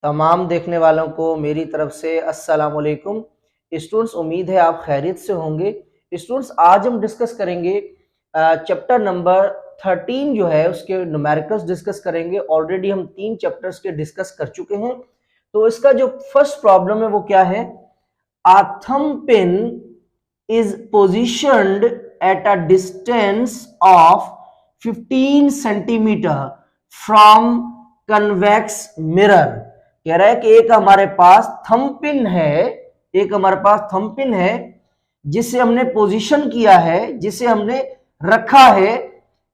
तमाम देखने वालों को मेरी तरफ से अस्सलाम वालेकुम। स्टूडेंट्स, उम्मीद है आप खैरियत से होंगे। स्टूडेंट्स, आज हम डिस्कस करेंगे चैप्टर नंबर 13 जो है उसके न्यूमेरिकल्स डिस्कस करेंगे। ऑलरेडी हम 3 चैप्टर्स के डिस्कस कर चुके हैं। तो इसका जो फर्स्ट प्रॉब्लम है वो क्या है? A thumb pin is positioned at a distance of 15 centimeter from convex mirror। कह रहा है कि एक हमारे पास थंब पिन है जिसे हमने पोजीशन किया है, जिसे हमने रखा है,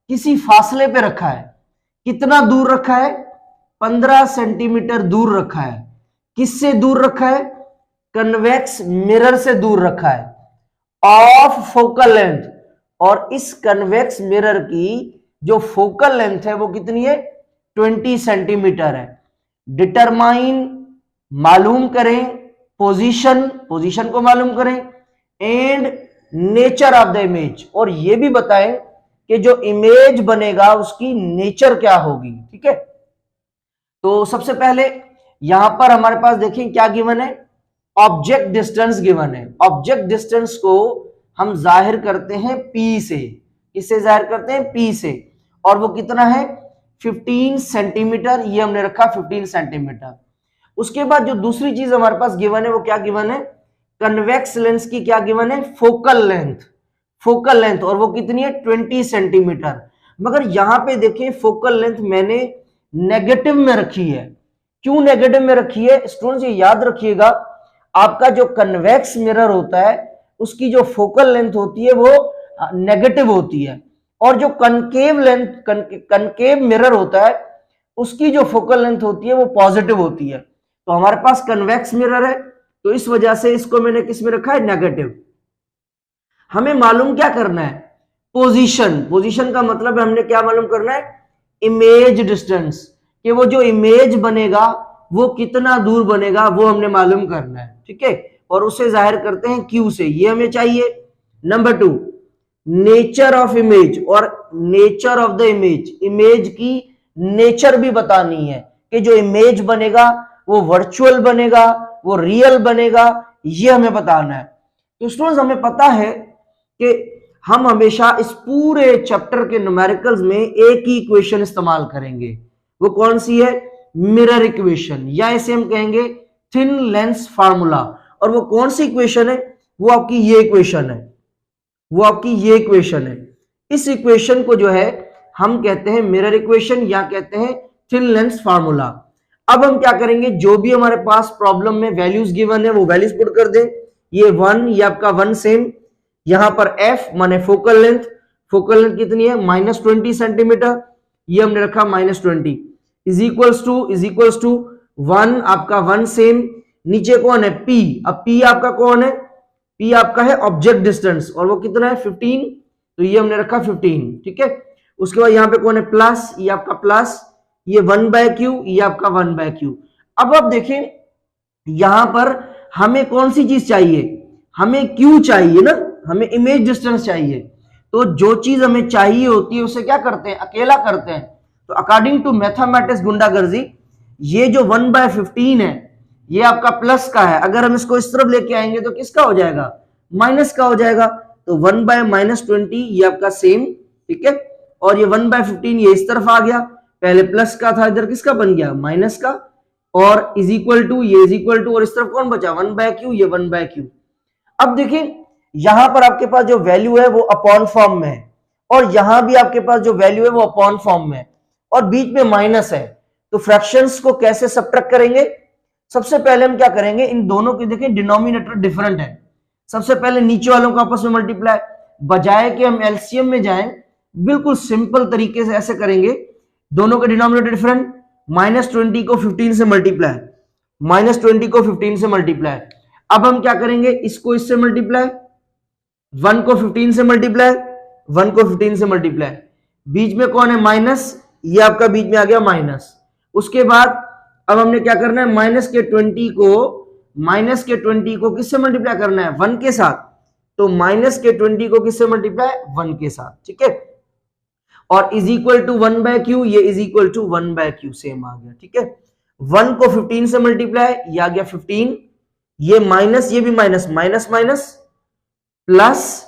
किसी फासले पे रखा है। कितना दूर रखा है? 15 सेंटीमीटर दूर रखा है। किससे दूर रखा है? कन्वेक्स मिरर से दूर रखा है ऑफ फोकल लेंथ। और इस कन्वेक्स मिरर की जो फोकल लेंथ है वो कितनी है? 20 सेंटीमीटर है। डिटरमाइन, मालूम करें, पोजीशन को मालूम करें, and nature of the image, और ये भी बताएं कि जो इमेज बनेगा उसकी नेचर क्या होगी। ठीक है, तो सबसे पहले यहां पर हमारे पास देखें क्या गिवन है? ऑब्जेक्ट डिस्टेंस गिवन है। ऑब्जेक्ट डिस्टेंस को हम जाहिर करते हैं P से। किससे जाहिर करते हैं? P से। और वो कितना है? 15 सेंटीमीटर। ये हमने रखा 15 सेंटीमीटर। उसके बाद जो दूसरी चीज हमारे पास गिवन है वो क्या गिवन है? कन्वेक्स लेंस की क्या गिवन है? फोकल लेंथ, और वो कितनी है? 20 सेंटीमीटर। मगर यहां पे देखें फोकल लेंथ मैंने नेगेटिव में रखी है। क्यों नेगेटिव में रखी है? स्टूडेंट्स, ये याद रखिएगा, आपका जो कन्वेक्स मिरर होता है उसकी जो फोकल लेंथ होती है वो नेगेटिव होती है, और जो कनकेव मिरर होता है उसकी जो फोकल लेंथ होती है वो पॉजिटिव होती है। तो हमारे पास कन्वेक्स मिरर है तो इस वजह से इसको मैंने किस में रखा है? नेगेटिव। हमें मालूम क्या करना है? पोजीशन का मतलब है हमने क्या मालूम करना है? इमेज डिस्टेंस, कि वो जो इमेज बनेगा वो कितना दूर बनेगा वो हमने मालूम करना है। ठीक है, और उसे जाहिर करते हैं Q से। ये हमें चाहिए। नंबर 2, नेचर ऑफ इमेज, और नेचर ऑफ द इमेज की नेचर भी बतानी है कि जो इमेज बनेगा वो वर्चुअल बनेगा, वो रियल बनेगा, ये हमें बताना है। तो स्टूडेंट्स, हमें पता है कि हम हमेशा इस पूरे चैप्टर के न्यूमेरिकल्स में एक ही इक्वेशन इस्तेमाल करेंगे। वो कौन सी है? मिरर इक्वेशन, या इसे हम कहेंगे थिन लेंस फार्मूला। और वो कौन सी इक्वेशन है? वो आपकी ये इक्वेशन है। इस इक्वेशन को जो है हम कहते हैं मिरर इक्वेशन, या कहते हैं थिन लेंस फार्मूला। अब हम क्या करेंगे? जो भी हमारे पास प्रॉब्लम में वैल्यूज गिवन है वो वैल्यूज पुट कर दें। ये 1, ये आपका 1 सेम। यहां पर F माने फोकल लेंथ कितनी है? -20 सेंटीमीटर। ये हमने रखा -20 इज इक्वल्स टू 1, आपका 1 सेम। नीचे कौन है? P। अब P आपका कौन है? P आपका है ऑब्जेक्ट डिस्टेंस, और वो कितना है? 15। तो ये हमने रखा 15। ठीक है, उसके बाद यहाँ पे कौन है? प्लस, ये आपका प्लस, ये 1/q, ये आपका 1/q। अब आप देखें यहां पर हमें कौन सी चीज चाहिए? हमें Q चाहिए ना, हमें इमेज डिस्टेंस चाहिए। तो जो चीज हमें चाहिए होती है उसे क्या करते हैं? अकेला करते हैं। तो अकॉर्डिंग टू मैथमेटिक्स गुंडागर्जी, ये जो 1/15 है ये आपका प्लस का है। अगर हम इसको इस तरफ लेके आएंगे तो किसका हो जाएगा? माइनस का हो जाएगा। तो 1/-20 ये आपका सेम। ठीक है, और ये 1/15 ये इस तरफ आ गया। पहले प्लस का था, इधर किसका बन गया? माइनस का। और इज इक्वल टू, ये इज इक्वल टू, और इस तरफ कौन बचा? 1/q, ये 1/q। अब देखिए यहां पर आपके पास जो वैल्यू है वो अपॉन फॉर्म में है, और यहां भी आपके पास जो वैल्यू है वो अपॉन फॉर्म में है, और बीच में माइनस है। तो फ्रैक्शंस को कैसे सब्ट्रैक्ट करेंगे? सबसे पहले हम क्या करेंगे? इन दोनों के देखें डिनोमिनेटर डिफरेंट है। सबसे पहले नीचे वालों को आपस में मल्टीप्लाई, बजाय कि हम एलसीएम में जाएं बिल्कुल सिंपल तरीके से ऐसे करेंगे। दोनों के डिनोमिनेटर डिफरेंट, -20 को 15 से मल्टीप्लाई, अब हम क्या करेंगे? इसको इससे मल्टीप्लाई, 1 को 15 से मल्टीप्लाई, बीच में कौन है? माइनस, ये आपका बीच में आ गया माइनस। उसके बाद अब हमने क्या करना है? माइनस के 20 को किससे मल्टीप्लाई करना है? 1 के साथ। तो -20 को किससे मल्टीप्लाई? 1 के साथ। ठीक है, और इज इक्वल टू 1/q, ये is equal to 1/q same आ गया। ठीक है, 1 को 15 से मल्टीप्लाई, ये आ गया 15, ये माइनस, ये भी माइनस, माइनस माइनस प्लस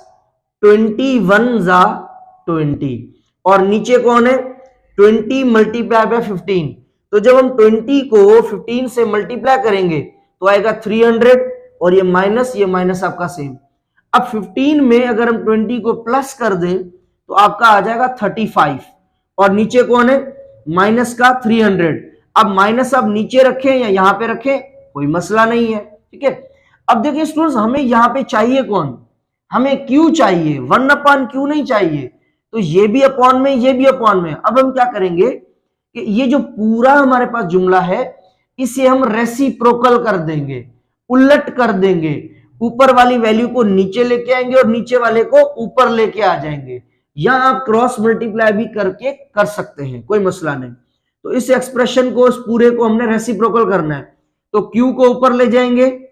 21 जा 20, और नीचे कौन है 20 मल्टीप्लाई बाय 15। तो जब हम 20 को 15 से मल्टीप्लाई करेंगे तो आएगा 300, और ये माइनस आपका सेम। अब 15 में अगर हम 20 को प्लस कर दें तो आपका आ जाएगा 35, और नीचे कौन है माइनस का 300। अब माइनस आप नीचे रखें या यहां पे रखें कोई मसला नहीं है, ठीक है। अब देखिए स्टूडेंट्स, हमें यहां पे चाहिए कौन, हमें क्यू चाहिए, 1/q नहीं चाहिए। तो ये भी अपॉन में, ये भी अपॉन में। अब हम क्या करेंगे कि ये जो पूरा हमारे पास जुमला है इसे हम रेसिप्रोकल कर देंगे, उलट कर देंगे। ऊपर वाली वैल्यू को नीचे लेके आएंगे और नीचे वाले को ऊपर लेके आ जाएंगे, या आप क्रॉस मल्टीप्लाई भी करके कर सकते हैं, कोई मसला नहीं। तो इस एक्सप्रेशन को, इस पूरे को हमने रेसिप्रोकल करना है। तो क्यू को ऊपर ले जाएंगे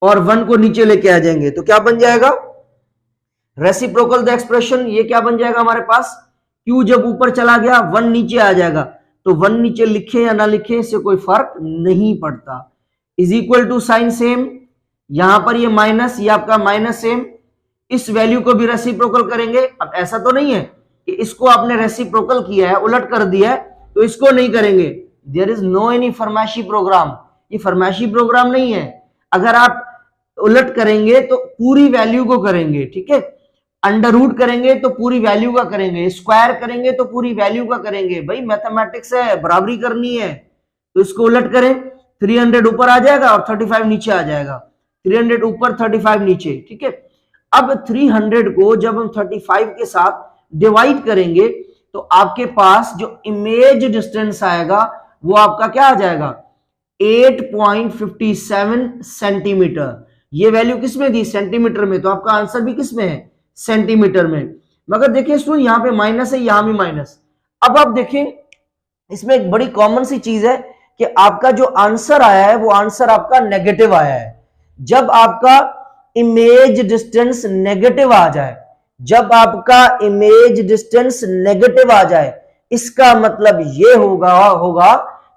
और 1 को नीचे लेके आ जाएंगे, तो क्या बन जाएगा रेसिप्रोकल द एक्सप्रेशन। ये क्या बन जाएगा हमारे पास, क्यू जब ऊपर चला गया 1 नीचे आ जाएगा। तो 1 नीचे लिखे या ना लिखे इससे कोई फर्क नहीं पड़ता। Is equal to sine same, यहां पर ये माइनस, ये आपका माइनस सेम। इस वैल्यू को भी रेसिप्रोकल करेंगे। अब ऐसा तो नहीं है कि इसको आपने रेसिप्रोकल किया है, उलट कर दिया है, तो इसको नहीं करेंगे। देयर इज नो एनी फरमाइशी प्रोग्राम, ये फरमाइशी प्रोग्राम नहीं है। अगर आप उलट करेंगे तो पूरी वैल्यू को करेंगे, ठीक है। अंडर रूट करेंगे तो पूरी वैल्यू का करेंगे, स्क्वायर करेंगे तो पूरी वैल्यू का करेंगे। भाई मैथमेटिक्स है, बराबरी करनी है। तो इसको उलट करें, 300 ऊपर आ जाएगा और 35 नीचे आ जाएगा। 300 ऊपर 35 नीचे, ठीक है। अब 300 को जब हम 35 के साथ डिवाइड करेंगे तो आपके पास जो इमेज डिस्टेंस आएगा वो आपका क्या आ जाएगा 8.57 सेंटीमीटर। ये वैल्यू किस में दी, सेंटीमीटर में, तो आपका आंसर भी किस में है, सेंटीमीटर में। मगर देखिए स्टूडेंट, यहां पे माइनस है, यहां भी माइनस। अब आप देखें इसमें एक बड़ी कॉमन सी चीज है कि आपका जो आंसर आया है वो आंसर आपका नेगेटिव आया है। जब आपका इमेज डिस्टेंस नेगेटिव आ जाए, जब आपका इमेज डिस्टेंस नेगेटिव आ जाए, इसका मतलब ये होगा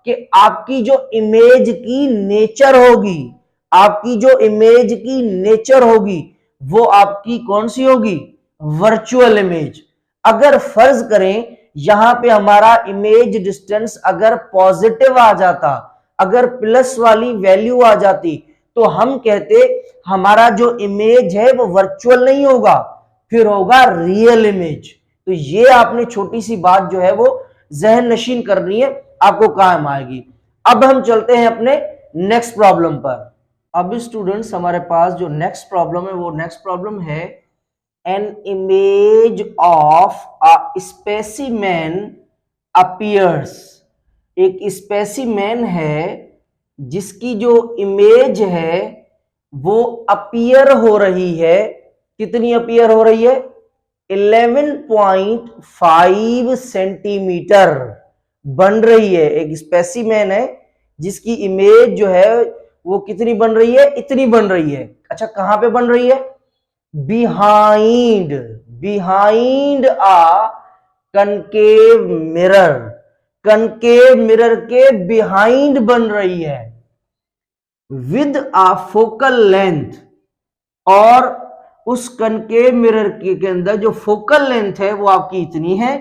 कि आपकी जो इमेज की नेचर होगी, आपकी जो इमेज की नेचर होगी वो आपकी कौन सी होगी, वर्चुअल इमेज। अगर फर्ज करें यहां पे हमारा इमेज डिस्टेंस अगर पॉजिटिव आ जाता, अगर प्लस वाली वैल्यू आ जाती, तो हम कहते हमारा जो इमेज है वो वर्चुअल नहीं होगा, फिर होगा रियल इमेज। तो ये आपने छोटी सी बात जो है वो जहन नशीन करनी है, आपको काम आएगी। अब हम चलते हैं अपने नेक्स्ट प्रॉब्लम पर। अब स्टूडेंट्स हमारे पास जो नेक्स्ट प्रॉब्लम है वो नेक्स्ट प्रॉब्लम है an image of a specimen appears। एक स्पेसिमेन है जिसकी जो इमेज है वो अपीयर हो रही है। कितनी अपीयर हो रही है, 11.5 सेंटीमीटर बन रही है। एक स्पेसिमेन है जिसकी इमेज जो है वो कितनी बन रही है, इतनी बन रही है। अच्छा, कहां पे बन रही है, बिहाइंड आ कनकेव मिरर। कनकेव मिरर के बिहाइंड बन रही है। विद आ फोकल लेंथ, और उस कनकेव मिरर के अंदर जो फोकल लेंथ है वो आपकी इतनी है।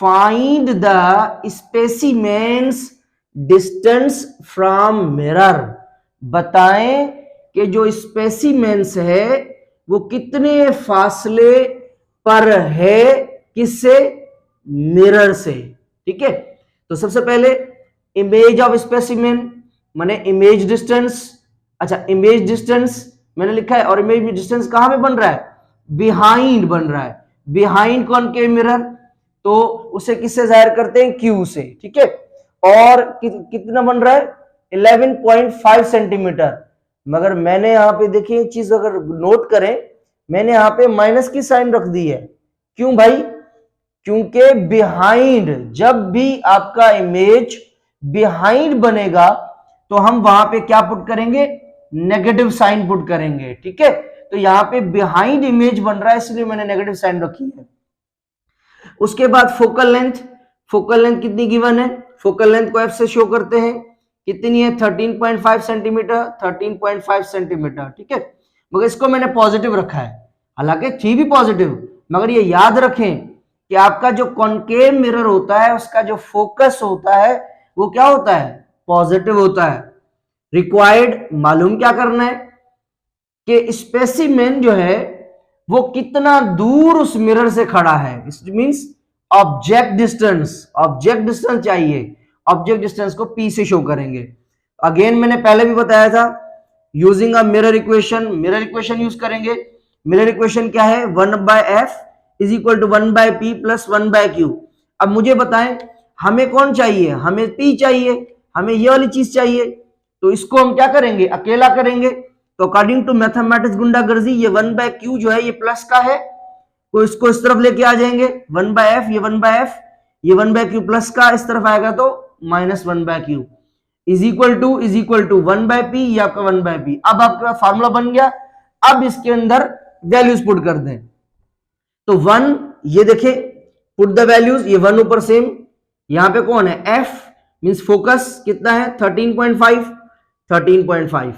Find the specimens distance from mirror. बताएं कि जो स्पेसिमेंस है वो कितने फासले पर है, किससे, मिरर से, ठीक है। तो सबसे पहले इमेज ऑफ स्पेसिमेन माने इमेज डिस्टेंस। अच्छा, इमेज डिस्टेंस मैंने लिखा है, और इमेज डिस्टेंस कहां पे बन रहा है, बिहाइंड बन रहा है। बिहाइंड कॉनकेव मिरर, तो उसे किससे जाहिर करते हैं, क्यू से, ठीक है। और कितना बन रहा है, 11.5 सेंटीमीटर। मगर मैंने यहां पे देखिए चीज अगर नोट करें, मैंने यहां पे माइनस की साइन रख दी है। क्यों भाई, क्योंकि बिहाइंड, जब भी आपका इमेज बिहाइंड बनेगा तो हम वहां पे क्या पुट करेंगे, नेगेटिव साइन पुट करेंगे, ठीक है। तो यहां पे बिहाइंड इमेज बन रहा है इसलिए मैंने नेगेटिव साइन रखी है। उसके बाद फोकल लेंथ, फोकल लेंथ कितनी गिवन है, फोकल लेंथ को एफ से शो करते हैं, कितनी है 13.5 सेंटीमीटर, 13.5 सेंटीमीटर, ठीक है। मगर इसको मैंने पॉजिटिव रखा है, हालांकि थी भी पॉजिटिव, मगर ये याद रखें कि आपका जो कॉनकेव मिरर होता है उसका जो फोकस होता है वो क्या होता है, पॉजिटिव होता है। रिक्वायर्ड मालूम क्या करना है कि स्पेसिमेन जो है वो कितना दूर उस मिरर से खड़ा है, it means object distance, object distance चाहिए, ऑब्जेक्ट डिस्टेंस को P से शो करेंगे। अगेन मैंने पहले भी बताया था, using a mirror equation, mirror equation use करेंगे। मिरर इक्वेशन क्या है, 1/f is equal to 1/p plus 1/q। अब मुझे बताएं हमें कौन चाहिए, हमें P चाहिए, हमें ये वाली चीज चाहिए, तो इसको हम क्या करेंगे, अकेला करेंगे। तो अकॉर्डिंग टू मैथमेटिक्स गुंडागर्दी ये 1/q जो है ये प्लस का है, तो इसको इस तरफ लेके आ जाएंगे, 1/f ये 1/f, ये 1/q प्लस का इस तरफ आएगा तो minus 1/q is equal to 1/p, ये आपका 1/p। अब आपके पास फार्मूला बन गया। अब इसके अंदर वैल्यूज पुट कर दें, तो 1 ये देखें, पुट द वैल्यूज, ये 1 ऊपर सेम, यहां पे कौन है f मींस फोकस कितना है 13.5,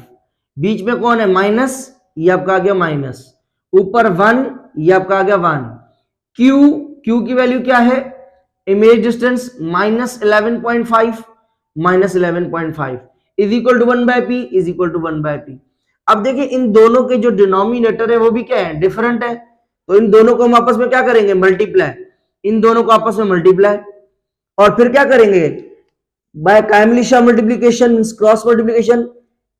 बीच में कौन है माइनस, ये आपका आ गया माइनस, ऊपर 1 ये आपका आ गया 1, q की वैल्यू क्या है, image distance -11.5 is equal to 1/p is equal to 1/p। अब देखिए इन दोनों के जो डिनोमिनेटर है वो भी क्या है, डिफरेंट है, तो इन दोनों को हम आपस में क्या करेंगे, मल्टीप्लाई, इन दोनों को आपस में मल्टीप्लाई, और फिर क्या करेंगे बाय काइमलिशा मल्टीप्लीकेशन, क्रॉस मल्टीप्लीकेशन,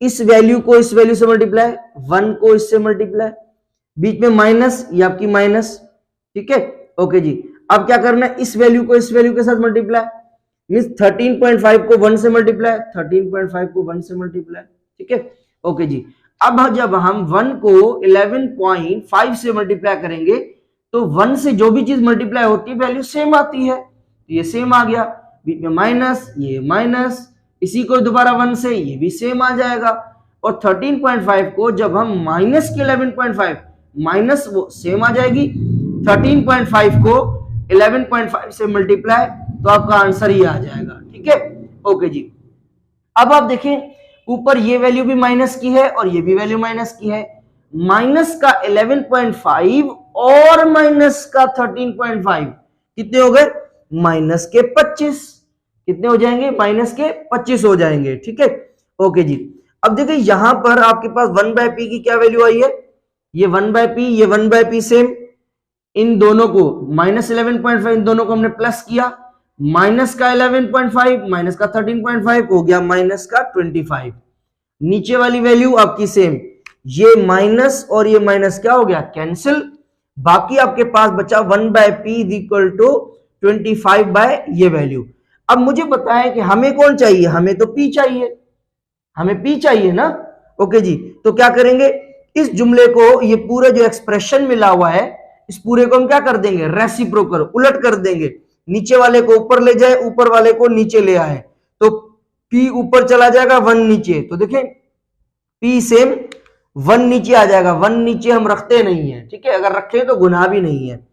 इस वैल्यू को इस वैल्यू से मल्टीप्लाई, 1 को इससे मल्टीप्लाई, बीच में माइनस, ये आपकी माइनस, ठीक है, ओके जी। अब क्या करना है, इस वैल्यू को इस वैल्यू के साथ मल्टीप्लाई, मींस 13.5 को 1 से मल्टीप्लाई, 13.5 को 1 से मल्टीप्लाई, ठीक है, ओके जी। अब जब हम 1 को 11.5 से मल्टीप्लाई करेंगे तो 1 से जो भी चीज मल्टीप्लाई होती है वैल्यू सेम आती है, ये सेम आ गया, बीच में माइनस, ये माइनस, इसी को दोबारा 1 से, ये भी सेम आ जाएगा, और 13.5 को जब हम माइनस के 11.5 माइनस वो सेम आ जाएगी, 13.5 को 11.5 से मल्टीप्लाई तो आपका आंसर ही आ जाएगा, ठीक है, ओके जी। अब आप देखें ऊपर ये वैल्यू भी माइनस की है और ये भी वैल्यू माइनस की है, माइनस का 11.5 और माइनस का 13.5 कितने हो गए, माइनस के 25, कितने हो जाएंगे, माइनस के 25 हो जाएंगे, ठीक है, ओके जी। अब देखिए यहां पर आपके पास 1/p की क्या वैल्यू आई है, ये 1/p, ये 1/p सेम, इन दोनों को माइनस 11.5 इन दोनों को हमने प्लस किया, माइनस का 11.5 माइनस का 13.5 हो गया माइनस का 25, नीचे वाली वैल्यू आपकी सेम, ये माइनस और ये माइनस क्या हो गया, कैंसिल, बाकी आपके पास बचा 1/p is equal to 25 by ये वैल्यू। अब मुझे बताएं कि हमें कौन चाहिए, हमें तो p चाहिए, हमें p चाहिए ना, ओके जी। तो क्या करेंगे, इस जुमले को, ये पूरा जो एक्सप्रेशन मिला हुआ है इस पूरे को हम क्या कर देंगे, रेसिप्रोकल, उलट कर देंगे, नीचे वाले को ऊपर ले जाए, ऊपर वाले को नीचे ले आए, तो p ऊपर चला जाएगा 1 नीचे, तो देखें p सेम 1 नीचे आ जाएगा, 1 नीचे हम रखते नहीं है, ठीक है, अगर रखें तो गुनाह भी नहीं है।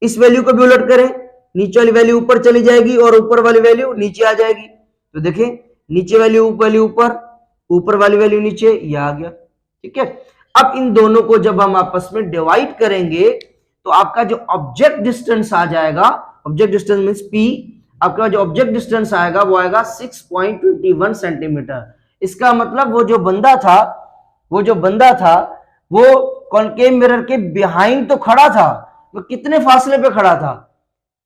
इस वैल्यू को भी उलट करें, नीचे वाली वैल्यू ऊपर चली जाएगी और ऊपर वाली वैल्यू नीचे आ जाएगी, तो देखें नीचे वैल्यू ऊपर, ऊपर वाली वैल्यू नीचे, ये आ गया, ठीक है। अब इन दोनों को जब हम आपस में डिवाइड करेंगे तो आपका जो ऑब्जेक्ट डिस्टेंस आ जाएगा, ऑब्जेक्ट डिस्टेंस मींस p, आपका जो ऑब्जेक्ट डिस्टेंस आएगा वो आएगा 6.21 सेंटीमीटर। इसका मतलब वो जो बंदा था वो कॉनकेव मिरर के बिहाइंड तो खड़ा था, वो कितने फासले पे खड़ा था,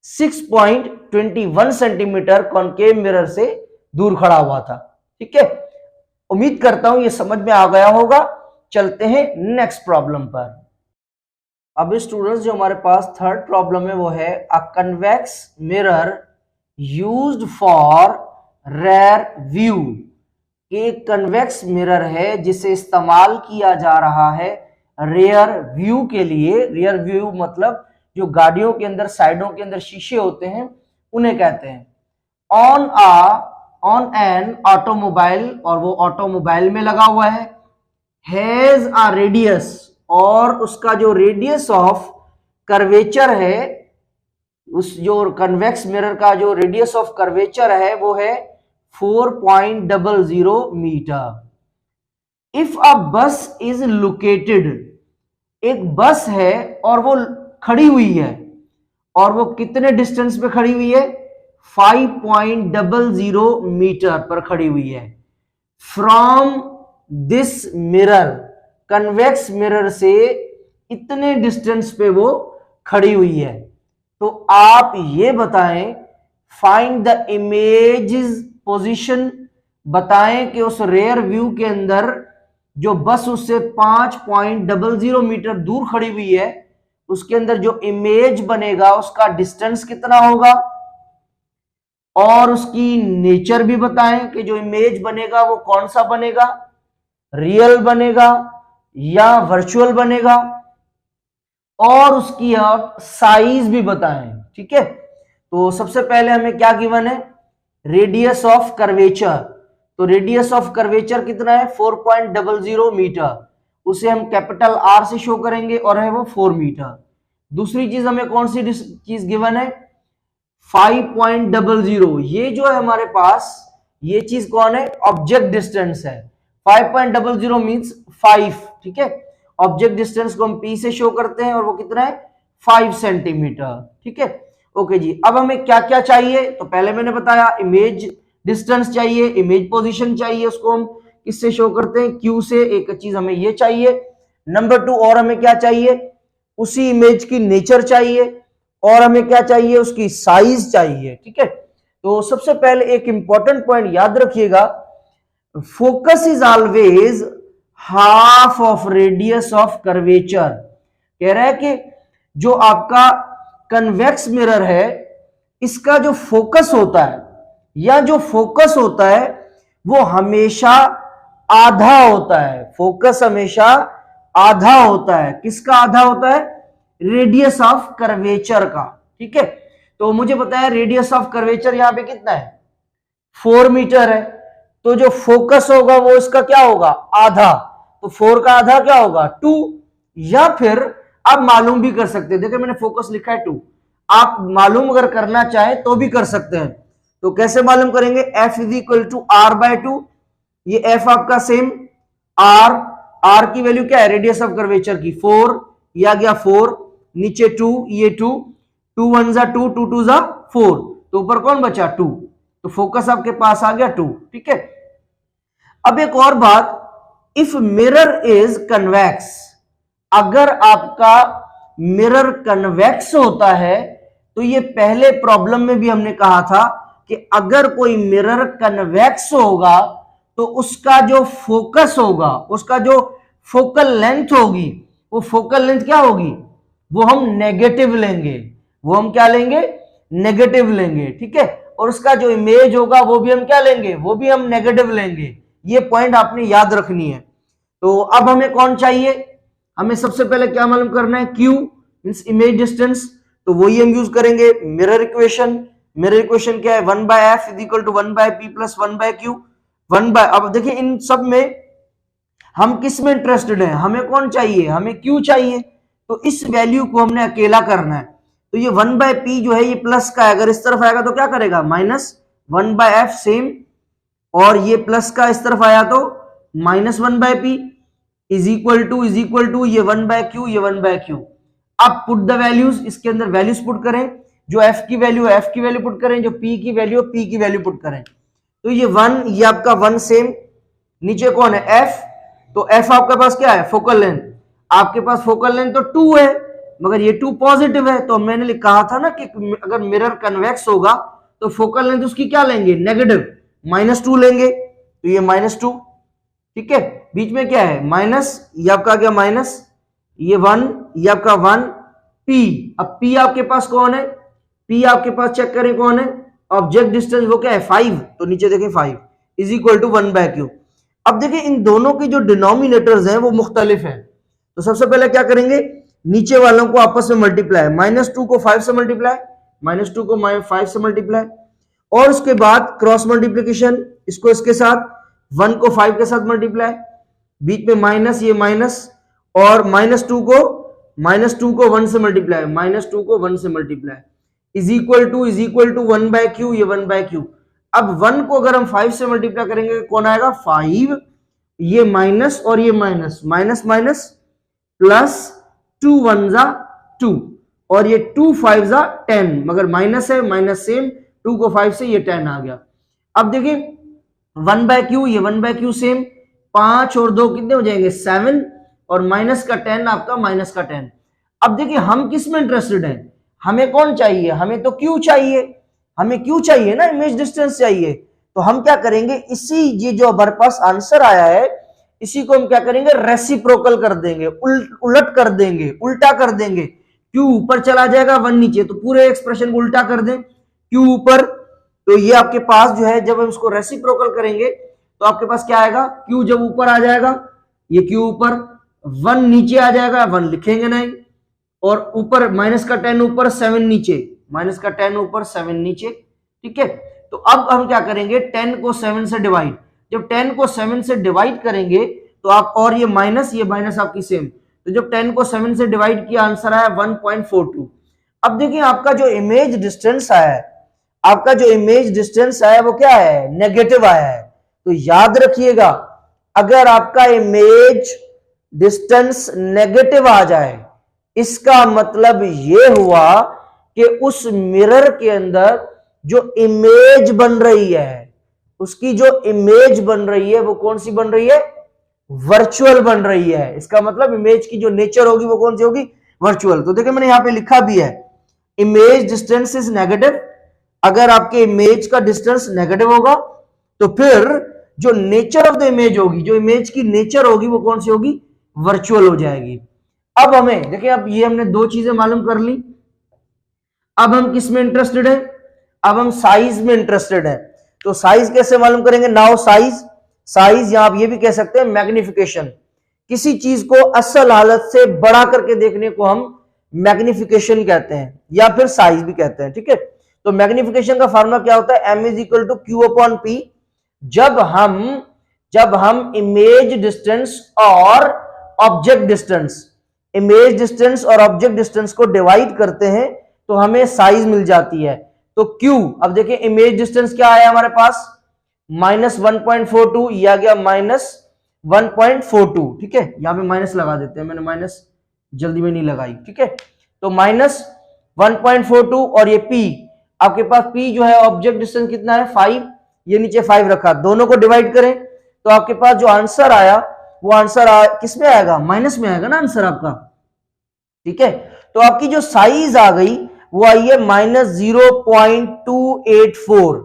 6.21 सेंटीमीटर कॉनकेव मिरर से दूर खड़ा हुआ था, ठीक है। उम्मीद करता हूं ये समझ में आ गया होगा। चलते हैं नेक्स्ट प्रॉब्लम पर। अब स्टूडेंट्स जो हमारे पास थर्ड प्रॉब्लम है वो है अ convex mirror used for rear view. एक कन्वेक्स मिरर है जिसे इस्तेमाल किया जा रहा है रेयर व्यू के लिए। रेयर व्यू मतलब जो गाड़ियों के अंदर साइडों के अंदर शीशे होते हैं उन्हें कहते हैं। ऑन एन ऑटोमोबाइल, और वो ऑटोमोबाइल में लगा हुआ है, हैज अ रेडियस, और उसका जो रेडियस ऑफ कर्वेचर है उस जो कन्वेक्स मिरर का जो रेडियस ऑफ कर्वेचर है वो है 4.00 मीटर। इफ अ बस इज लोकेटेड, एक बस है और वो खड़ी हुई है, और वो कितने डिस्टेंस पे खड़ी हुई है? 5.00 मीटर पर खड़ी हुई है from this mirror, convex mirror से इतने डिस्टेंस पे वो खड़ी हुई है। तो आप ये बताएं, फाइंड द इमेज पोजीशन, बताएं कि उस रेयर व्यू के अंदर जो बस उससे 5.00 मीटर दूर खड़ी हुई है, उसके अंदर जो इमेज बनेगा उसका डिस्टेंस कितना होगा, और उसकी नेचर भी बताएं कि जो इमेज बनेगा वो कौन सा बनेगा, रियल बनेगा या वर्चुअल बनेगा, और उसकी आप साइज भी बताएं। ठीक है, तो सबसे पहले हमें क्या गिवन है? Radius of curvature. तो रेडियस ऑफ कर्वेचर कितना है? 4.00 मीटर। उसे हम कैपिटल आर से शो करेंगे और है वो 4 मीटर। दूसरी चीज हमें कौन सी चीज गिवन है? 5.00। ये जो है हमारे पास, ये चीज कौन है? ऑब्जेक्ट डिस्टेंस है। 5.00 मींस 5। ठीक है, ऑब्जेक्ट डिस्टेंस को हम पी से शो करते हैं और वो कितना है? 5 सेंटीमीटर। ठीक है, ओके जी। अब हमें क्या क्या चाहिए? तो पहले मैंने बताया इमेज डिस्टेंस चाहिए, इमेज पोजीशन चाहिए, उसको हम किससे शो करते हैं? क्यू से। एक चीज हमें ये चाहिए। नंबर 2, और हमें क्या चाहिए? उसी इमेज की नेचर चाहिए, और हमें क्या चाहिए? उसकी साइज चाहिए। ठीक है, तो सबसे पहले एक इंपॉर्टेंट पॉइंट याद रखिएगा, focus is always half of radius of curvature. कह रहा है कि जो आपका कन्वेक्स मिरर है, इसका जो फोकस होता है, या जो फोकस होता है वो हमेशा आधा होता है। फोकस हमेशा आधा होता है। किसका आधा होता है? रेडियस ऑफ कर्वेचर का। ठीक है, तो मुझे बताया रेडियस ऑफ कर्वेचर यहां पे कितना है? 4 मीटर है। तो जो फोकस होगा वो इसका क्या होगा? आधा। तो 4 का आधा क्या होगा? 2। या फिर आप मालूम भी कर सकते हैं, देखिए मैंने फोकस लिखा है 2, आप मालूम अगर करना चाहे तो भी कर सकते हैं। तो कैसे मालूम करेंगे? F is equal to R/2। ये F आपका सेम R की वैल्यू क्या है? रेडियस ऑफ कर्वेचर की 4, ये आ गया 4, नीचे 2, ये 2, 2 1 जा 2, 2 2 जा 4, तो ऊपर कौन बचा? 2। तो फोकस आपके पास आ गया 2। ठीक है, अब एक और बात, इफ मिरर इज कन्वेक्स, अगर आपका मिरर कन्वेक्स होता है, तो ये पहले प्रॉब्लम में भी हमने कहा था कि अगर कोई मिरर कन्वेक्स होगा तो उसका जो फोकस होगा, उसका जो फोकल लेंथ होगी, वो फोकल लेंथ क्या होगी? वो हम नेगेटिव लेंगे। वो हम क्या लेंगे? नेगेटिव लेंगे। ठीक है, और उसका जो इमेज होगा वो भी हम क्या लेंगे? वो भी हम नेगेटिव लेंगे। ये पॉइंट आपने याद रखनी है। तो अब हमें कौन चाहिए? हमें सबसे पहले क्या मालूम करना है? Q means image distance. तो वही हम यूज करेंगे मिरर इक्वेशन। मिरर इक्वेशन क्या है? 1/f is equal to 1/p plus 1/q। अब देखिए इन सब में हम किस में इंटरेस्टेड हैं? हमें कौन चाहिए? हमें Q चाहिए। तो इस वैल्यू को हमने अकेला करना है। तो ये 1/p जो है ये प्लस का है, अगर इस तरफ आएगा तो क्या करेगा? माइनस 1/f सेम, और ये प्लस का इस तरफ आया तो minus 1/p is equal to ये 1/q, ये 1/q। अब पुट द वैल्यूज, इसके अंदर वैल्यूज पुट करें, जो f की वैल्यू है f की वैल्यू पुट करें, जो p की वैल्यू है p की वैल्यू पुट करें। तो ये 1, ये आपका 1 सेम, नीचे कौन है? f। तो f आपके पास क्या है? Focal length. आपके पास फोकल लेंथ तो 2 है, मगर ये 2 पॉजिटिव है। तो मैंने कहा था ना कि अगर मिरर कन्वेक्स होगा तो फोकल लेंथ उसकी क्या लेंगे? नेगेटिव, -2 लेंगे। तो ये -2। ठीक है, बीच में क्या है? माइनस, ये आपका क्या? माइनस, ये 1, ये आपका 1, p। अब p आपके पास कौन है? p आपके पास चेक करें कौन है? ऑब्जेक्ट डिस्टेंस, वो क्या है? 5। तो नीचे देखें 5 इज इक्वल टू 1/q। अब देखिए इन दोनों की जो डिनोमिनेटर्स हैं वो मुख्तलिफ हैं। तो सबसे पहले क्या करेंगे? नीचे वालों को आपस में मल्टीप्लाई, -2 को 5 से मल्टीप्लाई, -2 को 5 से मल्टीप्लाई, और उसके बाद क्रॉस मल्टीप्लीकेशन, इसको इसके साथ, 1 को 5 के साथ मल्टीप्लाई, बीच में माइनस, ये माइनस, और -2 को 1 से मल्टीप्लाई, -2 को 1 से multiply. Is equal to 1/q, ये 1/q। अब 1 को अगर हम 5 से मल्टीप्लाई करेंगे कौन आएगा 5, ये माइनस और ये माइनस, माइनस माइनस प्लस 2 1 जा 2 और ये 2 5 जा 10, मगर माइनस है, माइनस सेम, 2 को 5 से ये 10 आ गया। अब देखिए 1/q, ये 1/q सेम, 5 और 2 कितने हो जाएंगे 7 और माइनस का 10 आपका माइनस का 10। अब देखिए हम किस में इंटरेस्टेड हैं, हमें कौन चाहिए, हमें तो q चाहिए, हमें q चाहिए ना, इमेज डिस्टेंस चाहिए। तो हम क्या करेंगे, इसी ये जो हमारे पास आंसर आया है इसी को हम क्या करेंगे रेसिप्रोकल कर देंगे, उलट कर देंगे, उल्टा कर देंगे। q ऊपर चला जाएगा 1 नीचे, तो पूरे एक्सप्रेशन को उल्टा कर दें, q ऊपर, तो ये आपके पास जो है जब हम इसको रेसिप्रोकल करेंगे तो आपके पास क्या आएगा, q जब ऊपर आ जाएगा ये q ऊपर, 1 नीचे आ जाएगा, 1 लिखेंगे नहीं, और ऊपर माइनस का 10 ऊपर 7 नीचे, माइनस का 10 ऊपर 7 नीचे, ठीक है। तो अब हम क्या करेंगे 10 को 7 से डिवाइड, जब 10 को 7 से डिवाइड करेंगे तो आप, और ये माइनस आपकी सेम, तो जब 10 को 7 से डिवाइड किया आंसर आया 1.42। अब देखिए आपका जो इमेज डिस्टेंस आया है, आपका जो इमेज डिस्टेंस आया है वो क्या है, नेगेटिव आया है। तो याद रखिएगा अगर आपका इमेज डिस्टेंस नेगेटिव आ जाए इसका मतलब ये हुआ कि उस मिरर के अंदर जो इमेज बन रही है, उसकी जो इमेज बन रही है वो कौन सी बन रही है, वर्चुअल बन रही है। इसका मतलब इमेज की जो नेचर होगी वो कौन सी होगी, वर्चुअल। तो देखिए मैंने यहां पे लिखा भी है इमेज डिस्टेंस इज नेगेटिव। अगर आपके इमेज का डिस्टेंस नेगेटिव होगा तो फिर जो नेचर ऑफ द इमेज होगी, जो इमेज की नेचर होगी वो कौन सी होगी, वर्चुअल हो जाएगी। अब हमें देखिए, अब ये हमने दो चीजें मालूम कर ली, अब हम किस में इंटरेस्टेड है, अब हम साइज में इंटरेस्टेड है। तो साइज कैसे मालूम करेंगे, नाउ साइज या आप ये भी कह सकते हैं मैग्निफिकेशन। किसी चीज को असल हालत से बड़ा करके देखने को हम मैग्निफिकेशन कहते हैं या फिर साइज भी कहते हैं, ठीक है। तो मैग्निफिकेशन का फार्मूला क्या होता है, m is equal to q upon p. जब हम इमेज डिस्टेंस और ऑब्जेक्ट डिस्टेंस, इमेज डिस्टेंस और ऑब्जेक्ट डिस्टेंस को डिवाइड करते हैं तो हमें साइज मिल जाती है। तो Q, अब देखिए इमेज डिस्टेंस क्या आया हमारे पास -1.42, ये आ गया -1.42, ठीक है। यहां पे माइनस लगा देते हैं, मैंने माइनस जल्दी में नहीं लगाई, ठीक है। तो -1.42 और ये P, आपके पास P जो है ऑब्जेक्ट डिस्टेंस कितना है 5, ये नीचे 5 रखा, दोनों को डिवाइड करें तो आपके पास जो आंसर आया वो आंसर किस में आएगा, माइनस में आएगा ना आंसर आपका, ठीक है। तो आपकी जो साइज आ गई वो आई है -0.284।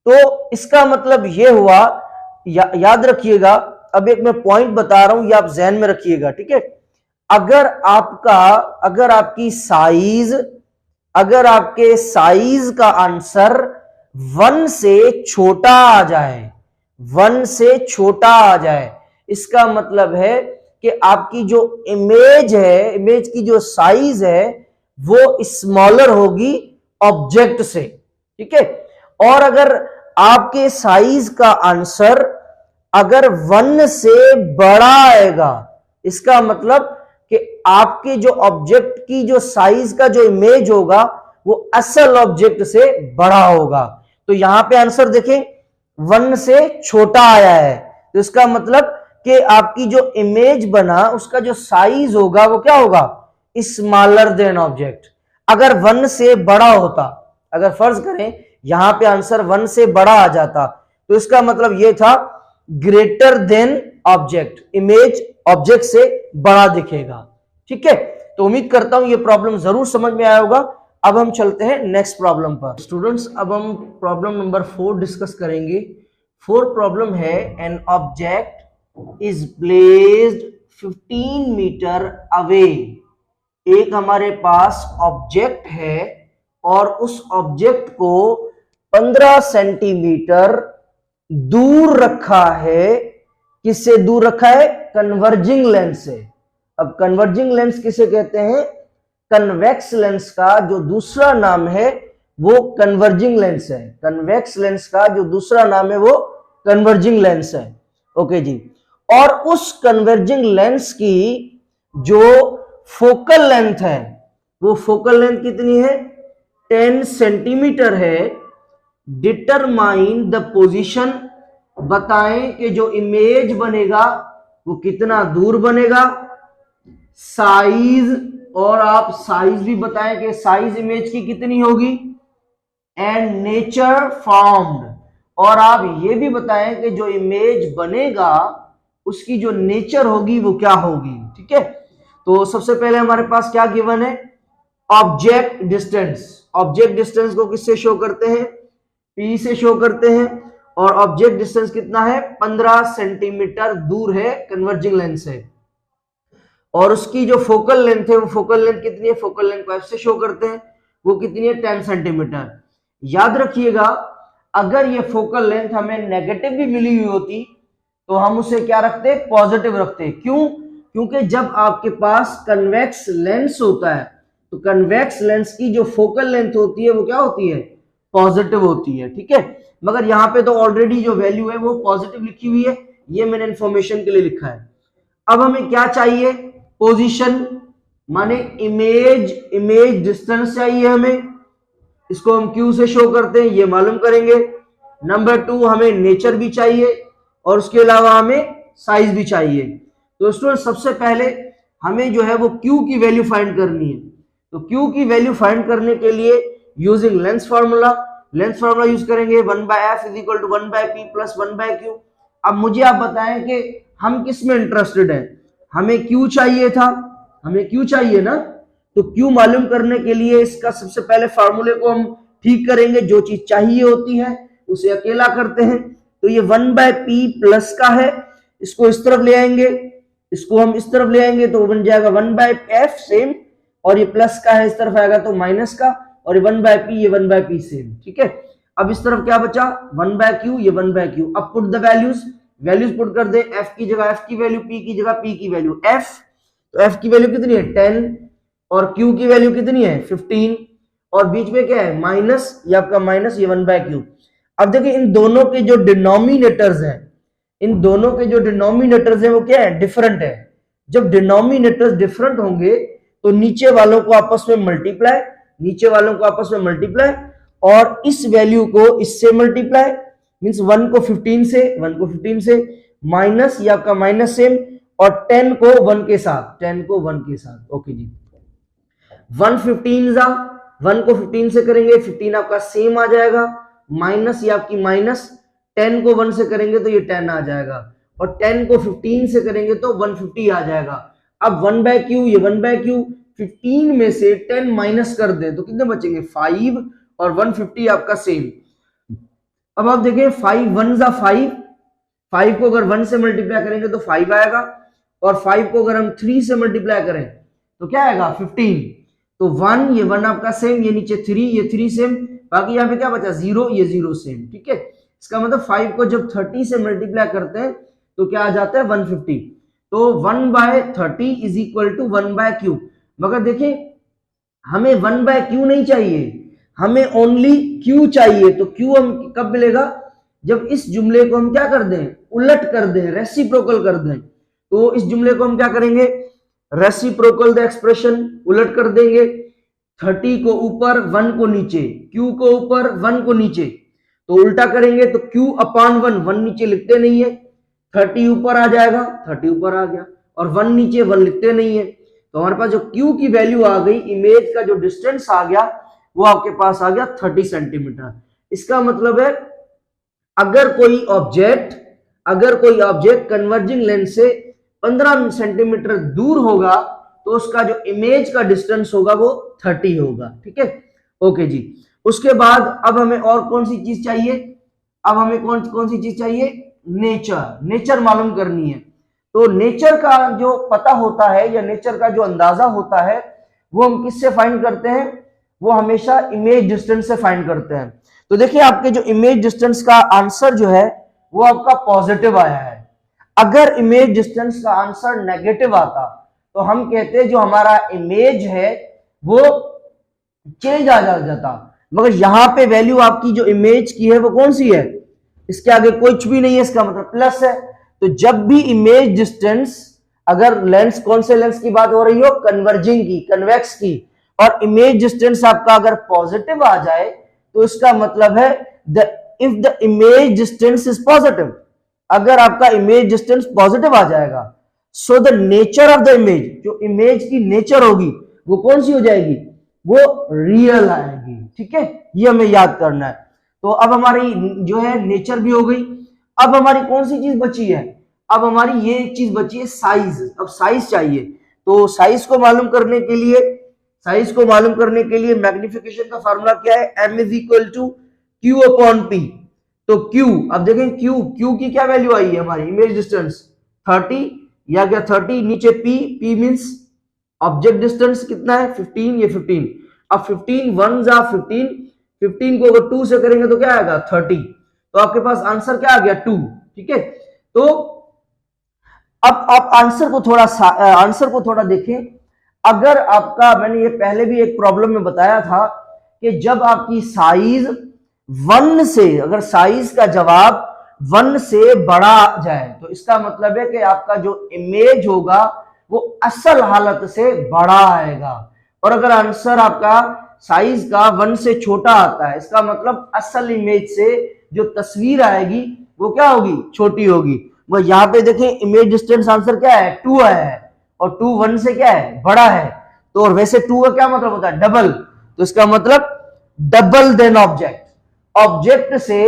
तो इसका मतलब ये हुआ, याद रखिएगा, अब एक मैं पॉइंट बता रहा हूं ये आप ध्यान में रखिएगा, ठीक है। अगर आपके साइज का आंसर 1 से छोटा आ जाए, 1 से छोटा आ जाए, इसका मतलब है कि आपकी जो इमेज है, इमेज की जो साइज है वो स्मॉलर होगी ऑब्जेक्ट से, ठीक है। और अगर आपके साइज का आंसर अगर 1 से बड़ा आएगा, इसका मतलब कि आपके जो ऑब्जेक्ट की जो साइज का जो इमेज होगा वो असल ऑब्जेक्ट से बड़ा होगा। तो यहां पे आंसर देखें 1 से छोटा आया है, तो इसका मतलब कि आपकी जो इमेज बना उसका जो साइज होगा वो क्या होगा, स्मॉलर देन ऑब्जेक्ट। अगर 1 से बड़ा होता, अगर फर्ज करें यहां पे आंसर 1 से बड़ा आ जाता तो इसका मतलब यह था greater than object, image object से बड़ा दिखेगा, ठीक है। तो उम्मीद करता हूं ये प्रॉब्लम जरूर समझ में आया होगा। अब हम चलते हैं नेक्स्ट प्रॉब्लम पर। स्टूडेंट्स, अब हम प्रॉब्लम नंबर 4 डिस्कस करेंगे। 4 प्रॉब्लम है, an object is placed 15 meter away. एक हमारे पास ऑब्जेक्ट है और उस ऑब्जेक्ट को 15 सेंटीमीटर दूर रखा है। किससे दूर रखा है, कन्वर्जिंग लेंस से। अब कन्वर्जिंग लेंस किसे कहते हैं, कन्वेक्स लेंस का जो दूसरा नाम है वो कन्वर्जिंग लेंस है। कन्वेक्स लेंस का जो दूसरा नाम है वो कन्वर्जिंग लेंस है, ओके जी। और उस कन्वर्जिंग लेंस की जो फोकल लेंथ है वो फोकल लेंथ कितनी है 10 सेंटीमीटर है, डिटरमाइन द पोजीशन, बताएं कि जो इमेज बनेगा वो कितना दूर बनेगा, साइज, और आप साइज भी बताएं कि साइज इमेज की कितनी होगी, एंड नेचर फॉर्म्ड, और आप ये भी बताएं कि जो इमेज बनेगा उसकी जो नेचर होगी वो क्या होगी। ठीक है, तो सबसे पहले हमारे पास क्या गिवन है, ऑब्जेक्ट डिस्टेंस। ऑब्जेक्ट डिस्टेंस को किससे शो करते हैं, P से शो करते हैं, और ऑब्जेक्ट डिस्टेंस कितना है, 15 सेंटीमीटर दूर है कन्वर्जिंग लेंस से, और उसकी जो फोकल लेंथ है वो फोकल लेंथ कितनी है, फोकल लेंथ को F से शो करते हैं, वो कितनी है, 10 सेंटीमीटर। याद रखिएगा अगर ये फोकल लेंथ हमें नेगेटिव भी मिली हुई होती तो हम उसे क्या रखते, पॉजिटिव रखते। क्यों, क्योंकि जब आपके पास कन्वेक्स लेंस होता है तो कन्वेक्स लेंस की जो फोकल लेंथ होती है वो क्या होती है, पॉजिटिव होती है। ठीक है, मगर यहाँ पे तो ऑलरेडी जो वैल्यू है वो पॉजिटिव लिखी हुई है, ये मैंने इंफॉर्मेशन के लिए लिखा है। अब हमें क्या चाहिए, पोजीशन माने इमेज डिस्टेंस चाहिए हमें, इसको हम Q से शो करते हैं, ये मालूम करेंगे। नंबर 2 हमें नेचर भी चाहिए और उसके अलावा हमें साइज भी चाहिए। तो स्टूडेंट सबसे पहले हमें जो है वो Q की वैल्यू फाइंड करनी है। तो Q की वैल्यू फाइंड करने के लिए यूजिंग लेंस फार्मूला यूज करेंगे, 1/f = 1/p + 1/q। अब मुझे आप बताएं कि हम किस में इंटरेस्टेड हैं, हमें Q चाहिए था, हमें Q चाहिए ना, तो Q मालूम करने के लिए इसका सबसे पहले फार्मूले को हम ठीक करेंगे, जो चीज चाहिए होती है उसे अकेला करते हैं। तो ये 1/p प्लस का है, इसको इस तरफ ले आएंगे, इसको हम इस तरफ ले आएंगे तो बन जाएगा 1/f सेम, और ये प्लस का है इस तरफ आएगा तो माइनस का, और ये 1/p ये 1/p सेम। ठीक है, अब इस तरफ क्या बचा, 1/q ये 1/q। अब पुट द वैल्यूज पुट कर दे, f की जगह f की वैल्यू, p की जगह p की वैल्यू। f तो f की वैल्यू कितनी है 10, और q की वैल्यू कितनी है 15, और बीच में क्या है माइनस, ये आपका माइनस, ये 1/q। अब देखिए इन दोनों के जो डिनोमिनेटर्स हैं, वो क्या है, डिफरेंट है। जब डिनोमिनेटर्स डिफरेंट होंगे तो नीचे वालों को आपस में मल्टीप्लाई, और इस वैल्यू को इससे मल्टीप्लाई, मींस 1 को 15 से माइनस, ये आपका माइनस सेम, और 10 को 1 के साथ। ओके जी, 1 को 15 से करेंगे, 15 आपका सेम आ जाएगा, माइनस ये आपकी माइनस, 10 को 1 से करेंगे तो ये 10 आ जाएगा, और 10 को 15 से करेंगे तो 150 आ जाएगा। अब 1/q ये 1/q, 15 में से 10 माइनस कर दे तो कितने बचेंगे 5, और 150 आपका सेम। अब आप देखें 5 1 जा 5 को अगर 1 से मल्टीप्लाई करेंगे तो 5 आएगा, और 5 को अगर हम 3 से मल्टीप्लाई करें तो क्या आएगा 15। तो 1 ये 1 आपका सेम, ये नीचे 3 ये 3 सेम, बाकी यहाँ पे क्या बचा 0 ये 0 सेम। ठीक है, इसका मतलब 5 को जब 30 से मल्टीप्लाई करते हैं तो क्या आ जाता है 150। तो 1/30 = 1/q। मगर देखिए हमें 1/q नहीं चाहिए, हमें ओनली Q चाहिए। तो Q हम कब मिलेगा, जब इस जुमले को हम क्या कर दें, उलट कर दें, रेसिप्रोकल कर दें। तो इस जुमले को हम क्या करेंगे, रेसिप्रोकल द एक्सप्रेशन, उलट कर देंगे, 30 को ऊपर 1 को नीचे, Q को ऊपर 1 को नीचे, तो उल्टा करेंगे तो Q/1, 1 नीचे लिखते नहीं है, 30 ऊपर आ जाएगा, 30 ऊपर आ गया, और 1 नीचे 1 लिखते नहीं है, तो हमारे पास जो Q की वैल्यू आ गई, इमेज का जो डिस्टेंस आ गया वो आपके पास आ गया 30 सेंटीमीटर। इसका मतलब है अगर कोई ऑब्जेक्ट कन्वर्जिंग लेंस से 15 सेंटीमीटर दूर होगा तो उसका जो इमेज का डिस्टेंस होगा वो 30 होगा। ठीक है, ओके जी। उसके बाद अब हमें और कौन सी चीज चाहिए, अब हमें कौन सी चीज चाहिए, नेचर मालूम करनी है। तो नेचर का जो पता होता है या नेचर का जो अंदाजा होता है वो हम किससे फाइंड करते हैं, वो हमेशा इमेज डिस्टेंस से फाइंड करते हैं। तो देखिए आपके जो इमेज डिस्टेंस का आंसर जो है वो आपका पॉजिटिव आया है। अगर इमेज डिस्टेंस का आंसर नेगेटिव आता तो हम कहते हैं जो हमारा इमेज है वो चेंज आ जाता, मगर यहां पे वैल्यू आपकी जो इमेज की है वो कौन सी है, इसके आगे कुछ भी नहीं है, इसका मतलब प्लस है। तो जब भी इमेज डिस्टेंस, अगर लेंस, कौन से लेंस की बात हो रही हो, कन्वर्जिंग की, कन्वेक्स की, और इमेज डिस्टेंस आपका अगर पॉजिटिव आ जाए तो इसका मतलब है if the image distance is positive, अगर आपका इमेज डिस्टेंस पॉजिटिव आ जाएगा, so the nature of the image, जो इमेज की नेचर होगी वो कौन सी हो जाएगी, वो रियल आएगी। ठीक है, ये हमें याद करना है। तो अब हमारी जो है नेचर भी हो गई। अब हमारी कौन सी चीज बची है, अब हमारी ये चीज बची है साइज। अब साइज चाहिए, तो साइज को मालूम करने के लिए मैग्निफिकेशन का फार्मूला क्या है, m is equal to q upon p. तो Q, अब देखें Q की क्या वैल्यू आई है हमारी, इमेज डिस्टेंस 30 या क्या 30, नीचे P मींस ऑब्जेक्ट डिस्टेंस कितना है 15, ये 15। अब 15 1 जा 15 को अगर 2 से करेंगे तो क्या आएगा 30, तो आपके पास आंसर क्या आ गया 2। ठीक है, तो अब आप आंसर को थोड़ा देखें। अगर आपका, मैंने ये पहले भी एक प्रॉब्लम में बताया था कि जब आपकी साइज 1 से, अगर साइज का जवाब 1 से बड़ा जाए तो इसका मतलब है कि आपका जो इमेज होगा वो असल हालत से बड़ा आएगा, और अगर आंसर आपका साइज का 1 से छोटा आता है इसका मतलब असल इमेज से जो तस्वीर आएगी वो क्या होगी, छोटी होगी। वह यहाँ पे देखें इमेज डिस्टेंस आंसर क्या है 2 आया है, और 2 1 से क्या है, बड़ा है। तो और वैसे 2 का क्या मतलब होता है, डबल, तो इसका मतलब डबल देन ऑब्जेक्ट से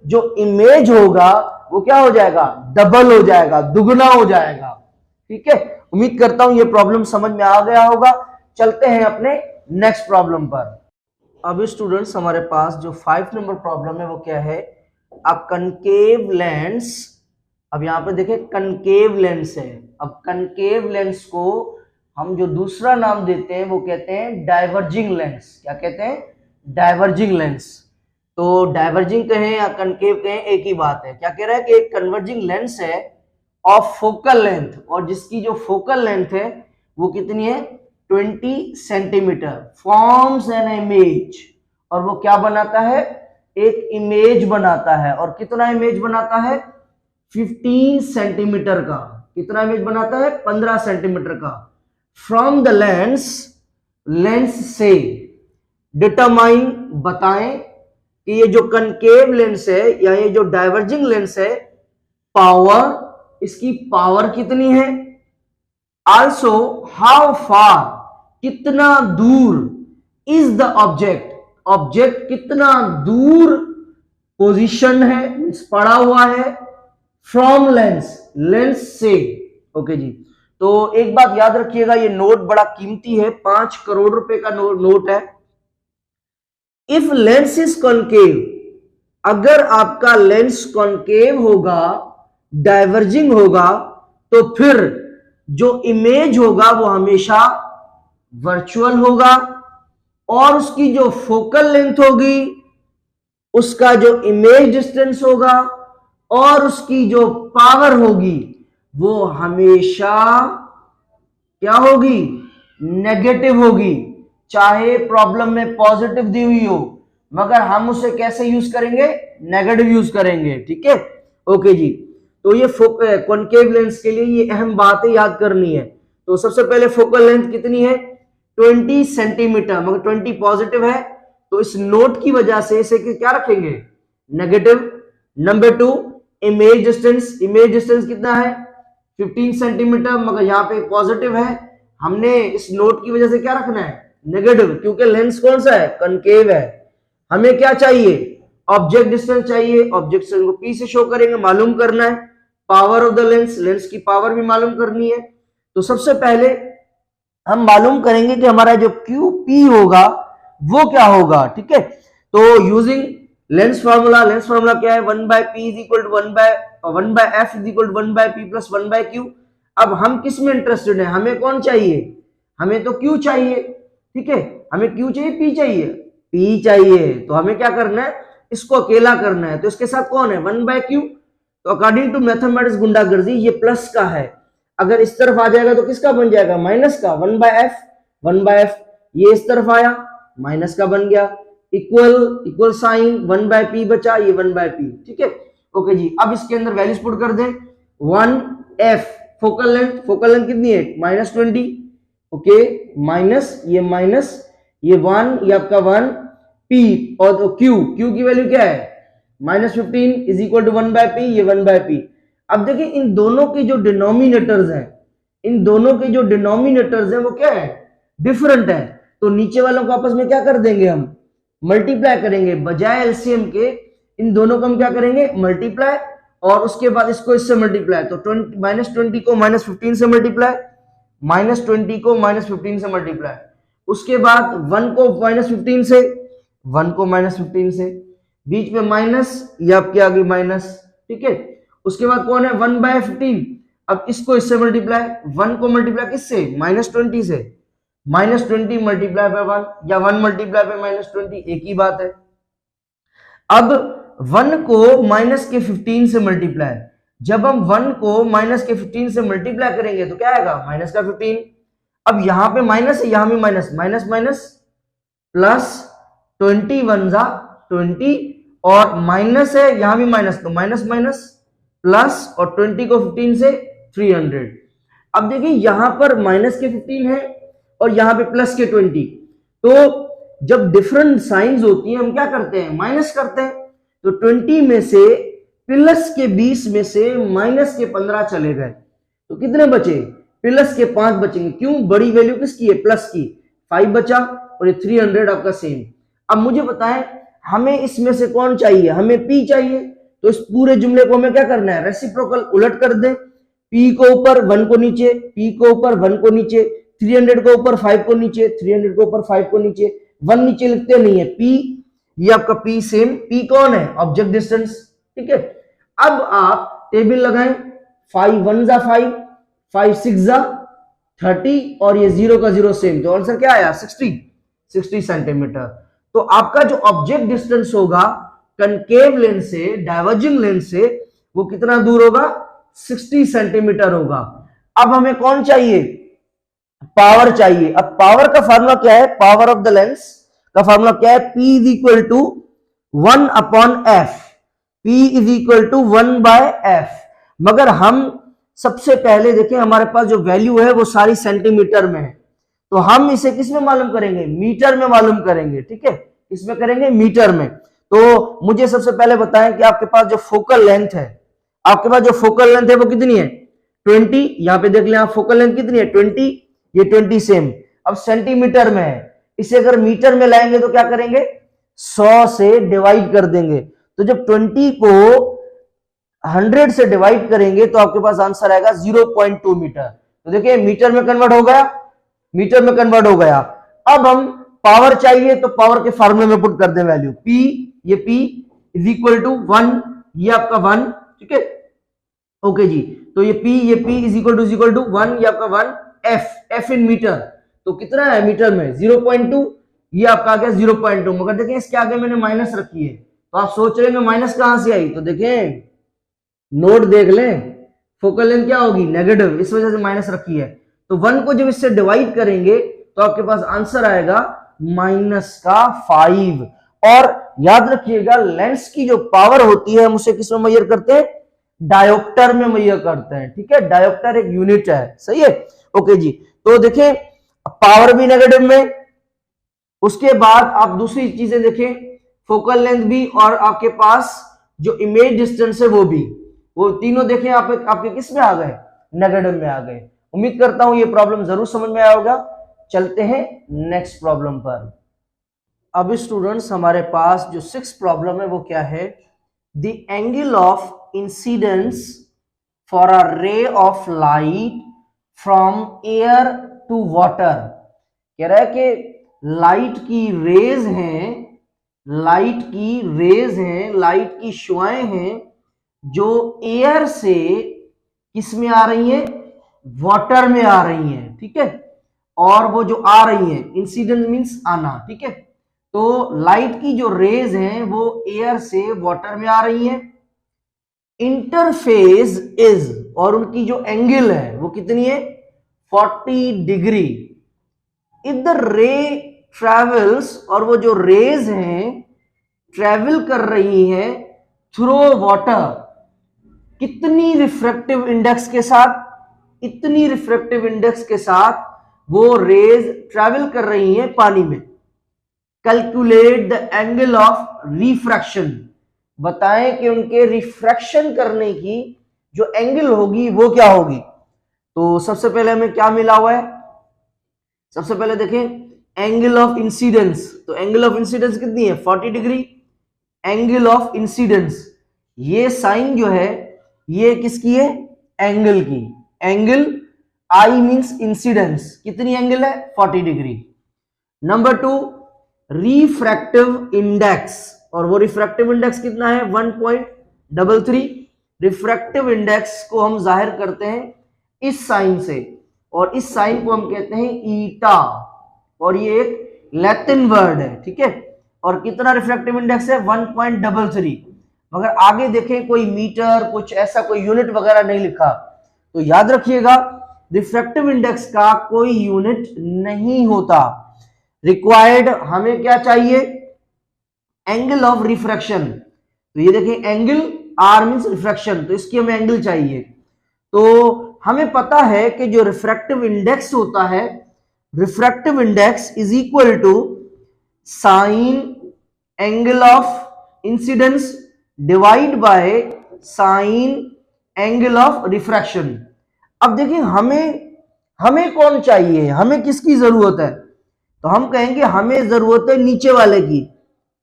जो इमेज होगा वो क्या हो जाएगा, डबल हो जाएगा, दुगना हो जाएगा। ठीक है, उम्मीद करता हूं ये प्रॉब्लम समझ में आ गया होगा। चलते हैं अपने नेक्स्ट प्रॉब्लम पर। अब स्टूडेंट्स हमारे पास जो 5 नंबर प्रॉब्लम है वो क्या है, अ कनकेव लेंस। अब यहां पे देखें कनकेव लेंस है। अब कनकेव लेंस को हम जो दूसरा नाम देते हैं वो कहते हैं डाइवर्जिंग लेंस। क्या कहते हैं, डाइवर्जिंग लेंस। तो डाइवर्जिंग कहें या कनकेव कहें एक ही बात है। क्या कह रहा है कि एक कन्वर्जिंग लेंस है ऑफ फोकल लेंथ, और जिसकी जो फोकल लेंथ है वो कितनी है 20 सेंटीमीटर, फॉर्म्स एन इमेज, और वो क्या बनाता है, एक इमेज बनाता है। और कितना इमेज बनाता है 15 सेंटीमीटर का। कितना इमेज बनाता है 15 सेंटीमीटर का। फ्रॉम द लेंस से डिटरमाइन, बताएं कि ये जो कनकेव लेंस है या ये जो डाइवर्जिंग लेंस है, पावर, इसकी पावर कितनी है, आल्सो हाउ फार, कितना दूर, इज द ऑब्जेक्ट कितना दूर पोजीशन है, पड़ा हुआ है, फ्रॉम लेंस से। ओके जी, तो एक बात याद रखिएगा, ये नोट बड़ा कीमती है, 5 करोड़ रुपए का नोट है। इफ लेंस इज कॉन्केव, अगर आपका लेंस कॉन्केव होगा, डाइवर्जिंग होगा, तो फिर जो इमेज होगा वो हमेशा वर्चुअल होगा, और उसकी जो फोकल लेंथ होगी, उसका जो इमेज डिस्टेंस होगा, और उसकी जो पावर होगी वो हमेशा क्या होगी, नेगेटिव होगी। चाहे प्रॉब्लम में पॉजिटिव दी हुई हो, मगर हम उसे कैसे यूज करेंगे, नेगेटिव यूज करेंगे। ठीक है, ओके जी। तो ये कॉन्केव लेंस के लिए ये अहम बातें याद करनी है। तो सबसे पहले फोकल लेंथ कितनी है 20 सेंटीमीटर, मगर 20 पॉजिटिव है, तो इस नोट की वजह से इसे क्या रखेंगे, नेगेटिव। नंबर 2 इमेज डिस्टेंस कितना है 15 सेंटीमीटर, मगर यहाँ पे पॉजिटिव है, हमने इस नोट की वजह से क्या रखना है, नेगेटिव, क्योंकि लेंस कौन सा है, कनकेव है। हमें क्या चाहिए, ऑब्जेक्ट डिस्टेंस चाहिए, ऑब्जेक्ट डिस्टेंस को P से शो करेंगे, मालूम करना है। पावर ऑफ द लेंस की पावर भी मालूम करनी है। तो सबसे पहले हम मालूम करेंगे कि हमारा जो QP होगा वो क्या होगा। ठीक है, तो यूजिंग लेंस फार्मूला क्या है, 1/P is equal to 1/F is equal to 1/P plus 1/Q। अब हम किस में इंटरेस्टेड है, हमें कौन चाहिए, हमें तो Q चाहिए। ठीक है, हमें Q चाहिए, P चाहिए, P चाहिए, तो हमें क्या करना है, इसको अकेला करना है। तो इसके साथ कौन है 1/Q, तो अकॉर्डिंग टू मैथमेटिक्स गुंडागर्दी ये प्लस का है, अगर इस तरफ आ जाएगा तो किसका बन जाएगा, माइनस का, 1/F, ये इस तरफ आया माइनस का बन गया, इक्वल साइन 1/P बचा, ये 1/P। ठीक है, ओके जी। अब इसके अंदर वैल्यूज पुट कर दें, 1F फोकल लेंथ कितनी है -20, ओके, माइनस ये माइनस ये 1, ये आपका 1, P और Q की वैल्यू क्या है -15 इज इक्वल टू 1/P, ये 1/P। अब देखिए इन दोनों के जो डिनोमिनेटर्स हैं, इन दोनों के जो डिनोमिनेटर्स हैं वो क्या है, डिफरेंट है। तो नीचे वालों को आपस में क्या कर देंगे, हम मल्टीप्लाई करेंगे, बजाय एलसीएम के इन दोनों को हम क्या करेंगे, मल्टीप्लाई, और उसके बाद इसको इससे मल्टीप्लाई। तो -20 को -15 से मल्टीप्लाई, -20 को -15 से मल्टीप्लाई, उसके बाद 1 को -15 से, 1 को -15 से, बीच में माइनस, ये आपके आगे माइनस, ठीक है। उसके बाद कौन है 1/15, अब इसको इससे मल्टीप्लाई, 1 को मल्टीप्लाई किससे, -20 से, -20 मल्टीप्लाई बाय 1 या 1 मल्टीप्लाई बाय -20, एक ही बात है। अब 1 को -15 से मल्टीप्लाई, जब हम 1 को -15 से मल्टीप्लाई करेंगे तो क्या आएगा, -15। अब यहां पे माइनस है, यहां भी माइनस, माइनस माइनस प्लस, 20 1 जा 20, और माइनस है यहां भी माइनस, तो माइनस माइनस प्लस, और 20 को 15 से 300। अब देखिए यहां पर -15 है और यहां पे प्लस 20, तो जब डिफरेंट साइंस होती हैं हम क्या करते हैं, माइनस करते हैं। तो 20 में से +20 में से -15 चले गए, तो कितने बचे, +5 बचेंगे। क्यों, बड़ी वैल्यू किसकी है, प्लस की, 5 बचा, और ये 300 आपका सेम। अब मुझे बताएं हमें इसमें से कौन चाहिए, हमें P चाहिए। तो इस पूरे जुमले को हमें क्या करना है, रेसिप्रोकल उलट कर दें, P को ऊपर 1 को नीचे, P को ऊपर 1 को नीचे, 300 को ऊपर 5 को नीचे, 300 को ऊपर 5 को नीचे, 1 नीचे लिखते नहीं है, P, ये आपका P सेम, P कौन है, ऑब्जेक्ट डिस्टेंस, ठीक है। अब आप टेबल लगाएं, 5 1 जा 5, 5 6 जा 30, और ये 0 का 0 सेम, तो आंसर क्या आया, 60 सेंटीमीटर। तो आपका जो ऑब्जेक्ट डिस्टेंस होगा कनकेव लेंस से डाइवर्जिंग लेंस से, वो कितना दूर होगा, 60 सेंटीमीटर होगा। अब हमें कौन चाहिए, पावर चाहिए। अब पावर का फार्मूला क्या है, पावर ऑफ द लेंस का फार्मूला क्या है, P is equal to 1/f, P is equal to 1/f। मगर हम सबसे पहले देखें हमारे पास जो वैल्यू है वो सारी सेंटीमीटर में है, तो हम इसे किस में मालूम करेंगे, मीटर में मालूम करेंगे, ठीक है, इसमें करेंगे मीटर में। तो मुझे सबसे पहले बताएं कि आपके पास जो फोकल लेंथ है, आपके पास जो फोकल लेंथ है वो कितनी है, 20, यहां पे देख लें आप, फोकल लेंथ कितनी है 20, ये 20 सेम। अब सेंटीमीटर में है, इसे अगर मीटर में लाएंगे तो क्या करेंगे, 100 से डिवाइड कर देंगे। तो जब 20 को 100 से डिवाइड करेंगे तो आपके पास आंसर आएगा 0.2 मीटर। तो देखिए मीटर में कन्वर्ट हो गया, मीटर में कन्वर्ट हो गया। अब हम पावर चाहिए तो पावर के फार्मूले में पुट कर दें वैल्यू, P, ये P इज इक्वल टू 1, ये आपका 1, ठीक है, ओके जी। तो ये P इज इक्वल टू 1, ये आपका 1, F इन मीटर, तो कितना है मीटर में 0.2, ये आपका आ गया 0.2। मगर देखें इसके आगे मैंने माइनस रखी है, तो आप सोच रहे हैं माइनस कहां से आई, तो देखें नोट देख लें, फोकल लेंथ क्या होगी, नेगेटिव, इस वजह से माइनस रखी है। तो 1 को जब इससे डिवाइड करेंगे तो आपके पास आंसर आएगा -5। और याद रखिएगा लेंस की जो पावर होती है हम उसे किस में मेजर करते हैं, डायोप्टर में मेजर करते हैं, ठीक है, डायोप्टर एक यूनिट है, सही है, ओके जी। तो देखिए पावर भी नेगेटिव में, उसके बाद आप दूसरी चीजें देखें, फोकल लेंथ भी, और आपके पास जो इमेज डिस्टेंस है वो भी, वो तीनों देखें आपके किस में आ गए, नेगेटिव में आ गए। उम्मीद करता हूं ये प्रॉब्लम जरूर समझ में आया होगा। चलते हैं नेक्स्ट प्रॉब्लम पर। अब स्टूडेंट्स हमारे पास जो 6th प्रॉब्लम है वो क्या है, the angle of incidence for a ray of light from air to water. कह रहा है कि लाइट की रेज हैं, लाइट की रेज हैं, लाइट की शुआएं हैं जो एयर से किस में आ रही हैं, वाटर में आ रही हैं, ठीक है। और वो जो आ रही हैं, इंसिडेंट मींस आना, ठीक है। तो लाइट की जो रेज हैं वो एयर से वाटर में आ रही हैं। इंटरफेस इज, और उनकी जो एंगल है वो कितनी है, 40 degree. If the ray travels, और वो जो रेज हैं ट्रेवल कर रही हैं थ्रू वाटर, कितनी रिफ्रैक्टिव इंडेक्स के साथ, इतनी रिफ्रैक्टिव इंडेक्स के साथ वो रेज ट्रैवल कर रही हैं पानी में। Calculate the angle of refraction, बताएं कि उनके रिफ्रैक्शन करने की जो एंगल होगी वो क्या होगी। तो सबसे पहले हमें क्या मिला हुआ है, सबसे पहले देखें एंगल ऑफ इंसिडेंस, तो एंगल ऑफ इंसिडेंस कितनी है 40 डिग्री। एंगल ऑफ इंसिडेंस, ये साइन जो है ये किसकी है, एंगल की। एंगल आई मींस इंसिडेंस, कितनी एंगल है 40 डिग्री। नंबर 2 रिफ्रैक्टिव इंडेक्स, और वो रिफ्रैक्टिव इंडेक्स कितना है 1.33। रिफ्रैक्टिव इंडेक्स को हम जाहिर करते हैं इस साइन से, और इस साइन को हम कहते हैं ईटा, और ये एक लैटिन वर्ड है, ठीक है। और कितना रिफ्रैक्टिव इंडेक्स है 1.33, मगर आगे देखें कोई मीटर कुछ ऐसा कोई यूनिट वगैरह नहीं लिखा, तो याद रखिएगा रिफ्रैक्टिव इंडेक्स का कोई यूनिट नहीं होता। रिक्वायर्ड हमें क्या चाहिए, एंगल ऑफ रिफ्रैक्शन, तो ये देखें एंगल आर मींस रिफ्रैक्शन, तो इसकी हमें एंगल चाहिए। तो हमें पता है कि जो रिफ्रैक्टिव इंडेक्स होता है, refractive index is equal to sine angle of incidence divide by sine angle of refraction. अब देखिए हमें कौन चाहिए, हमें किसकी जरूरत है, तो हम कहेंगे हमें जरूरत है नीचे वाले की,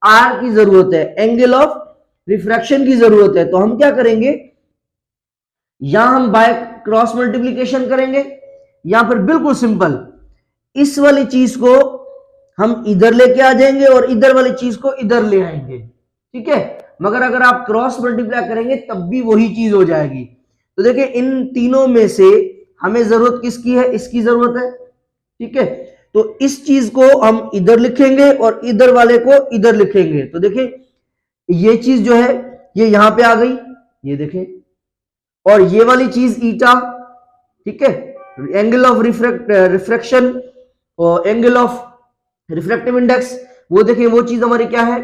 आर की जरूरत है, एंगल ऑफ रिफ्रैक्शन की जरूरत है। तो हम क्या करेंगे, यहां हम बाय क्रॉस मल्टीप्लीकेशन करेंगे, या फिर बिल्कुल सिंपल इस वाली चीज को हम इधर लेके आ जाएंगे और इधर वाली चीज को इधर ले आएंगे, ठीक है। मगर अगर आप क्रॉस मल्टीप्लाई करेंगे तब भी वही चीज हो जाएगी। तो देखिए इन तीनों में से हमें जरूरत किसकी है, इसकी जरूरत है, ठीक है। तो इस चीज को हम इधर लिखेंगे और इधर वाले को इधर लिखेंगे। तो देखिए ये चीज जो है ये यहां पे आ गई, ये देखें, और ये वाली चीज ईटा, ठीक है, एंगल ऑफ रिफ्रैक्शन और एंगल ऑफ रिफ्रैक्टिव इंडेक्स, वो देखिए वो चीज हमारी क्या है,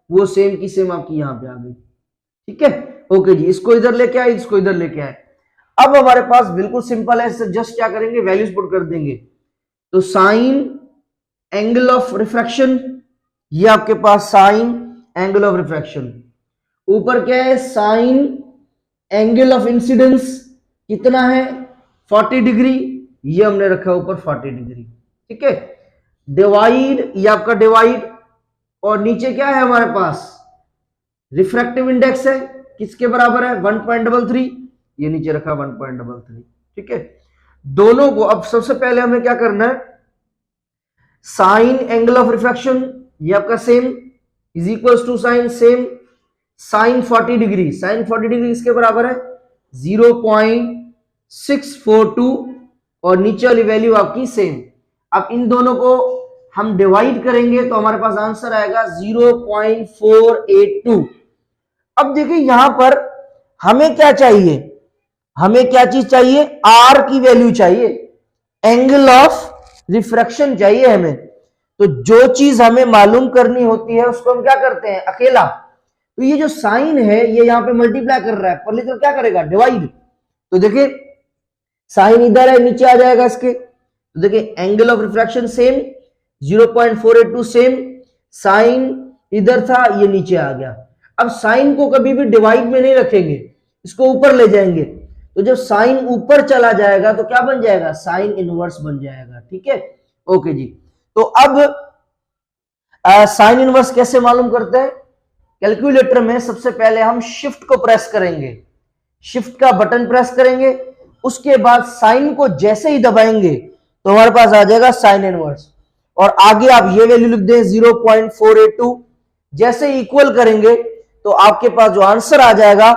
वो सेम की सेम आपकी यहां पे आ गई, ठीक है। ओके जी, इसको इधर लेके आए, इसको इधर लेके आए। अब हमारे पास बिल्कुल सिंपल है, जस्ट क्या करेंगे वैल्यूज पुट कर देंगे। तो साइन एंगल ऑफ रिफ्रैक्शन, ये आपके पास साइन एंगल ऑफ रिफ्रैक्शन, ऊपर क्या है साइन एंगल ऑफ इंसिडेंस कितना है 40 डिग्री, ये हमने रखा ऊपर 40 डिग्री, ठीक है। डिवाइड, ये आपका डिवाइड, और नीचे क्या है हमारे पास रिफ्रैक्टिव इंडेक्स है, किसके बराबर है 1.33, ये नीचे रखा 1.33, ठीक है। दोनों को अब सबसे पहले हमें क्या करना है, साइन एंगल ऑफ रिफ्रैक्शन ये आपका same is equals to sine same sine 40 degree, sine 40 degree इसके बराबर है 0.642, और नीचे वाली वैल्यू आपकी सेम। अब इन दोनों को हम डिवाइड करेंगे तो हमारे पास आंसर आएगा 0.482। अब देखिए यहां पर हमें क्या चाहिए, हमें क्या चीज चाहिए, आर की वैल्यू चाहिए, एंगल ऑफ रिफ्रैक्शन चाहिए हमें। तो जो चीज हमें मालूम करनी होती है उसको हम क्या करते हैं अकेला। तो ये जो साइन है ये यहां पे मल्टीप्लाई कर रहा है, पर लेकिन क्या करेगा डिवाइड। तो देखिए साइन इधर है नीचे आ जाएगा इसके, तो देखिए angle of refraction same 0.482 same, sine इधर था ये नीचे आ गया। अब साइन को कभी भी डिवाइड में नहीं रखेंगे, इसको ऊपर ले जाएंगे, तो जब साइन ऊपर चला जाएगा तो क्या बन जाएगा साइन इनवर्स बन जाएगा, ठीक है। ओके जी, तो अब साइन इनवर्स कैसे मालूम करते हैं, कैलकुलेटर में सबसे पहले हम शिफ्ट को प्रेस करेंगे, शिफ्ट का बटन प्रेस करेंगे, उसके बाद साइन को जैसे ही दबाएंगे तो हमारे पास आ जाएगा साइन इनवर्स, और आगे आप ये वैल्यू लिख दें 0.482, जैसे इक्वल करेंगे तो आपके पास जो आंसर आ जाएगा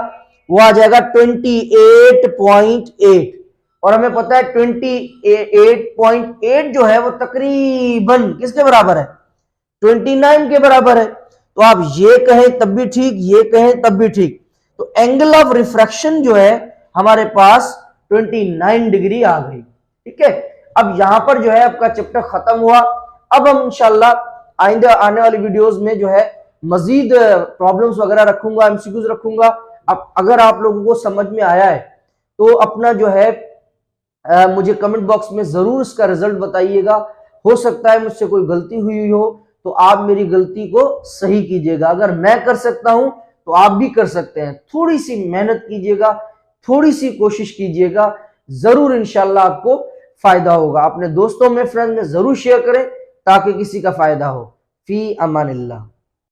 वो आ जाएगा 28.8, और हमें पता है 28.8 जो है वो तकरीबन किसके बराबर है 29 के बराबर है। तो आप ये कहें तब भी ठीक, ये कहें तब भी ठीक। तो एंगल ऑफ रिफ्रैक्शन जो है हमारे पास 29 डिग्री आ गई, ठीक है। अब यहां पर जो है आपका चैप्टर खत्म हुआ। अब हम इंशाल्लाह आइंदा आने वाली वीडियोस में जो है मजीद प्रॉब्लम्स वगैरह रखूंगा, एमसीक्यूज रखूंगा। अब अगर आप लोगों को समझ में आया है तो अपना जो है मुझे कमेंट बॉक्स में जरूर इसका रिजल्ट बताइएगा। हो सकता है मुझसे कोई गलती हुई हो तो आप मेरी गलती को सही कीजिएगा। अगर मैं कर सकता हूं तो आप भी कर सकते हैं। थोड़ी सी मेहनत कीजिएगा, थोड़ी सी कोशिश कीजिएगा, जरूर इंशाल्लाह आपको फायदा होगा। अपने दोस्तों में, फ्रेंड में जरूर शेयर करें ताकि किसी का फायदा हो। फी अमानिल्लाह।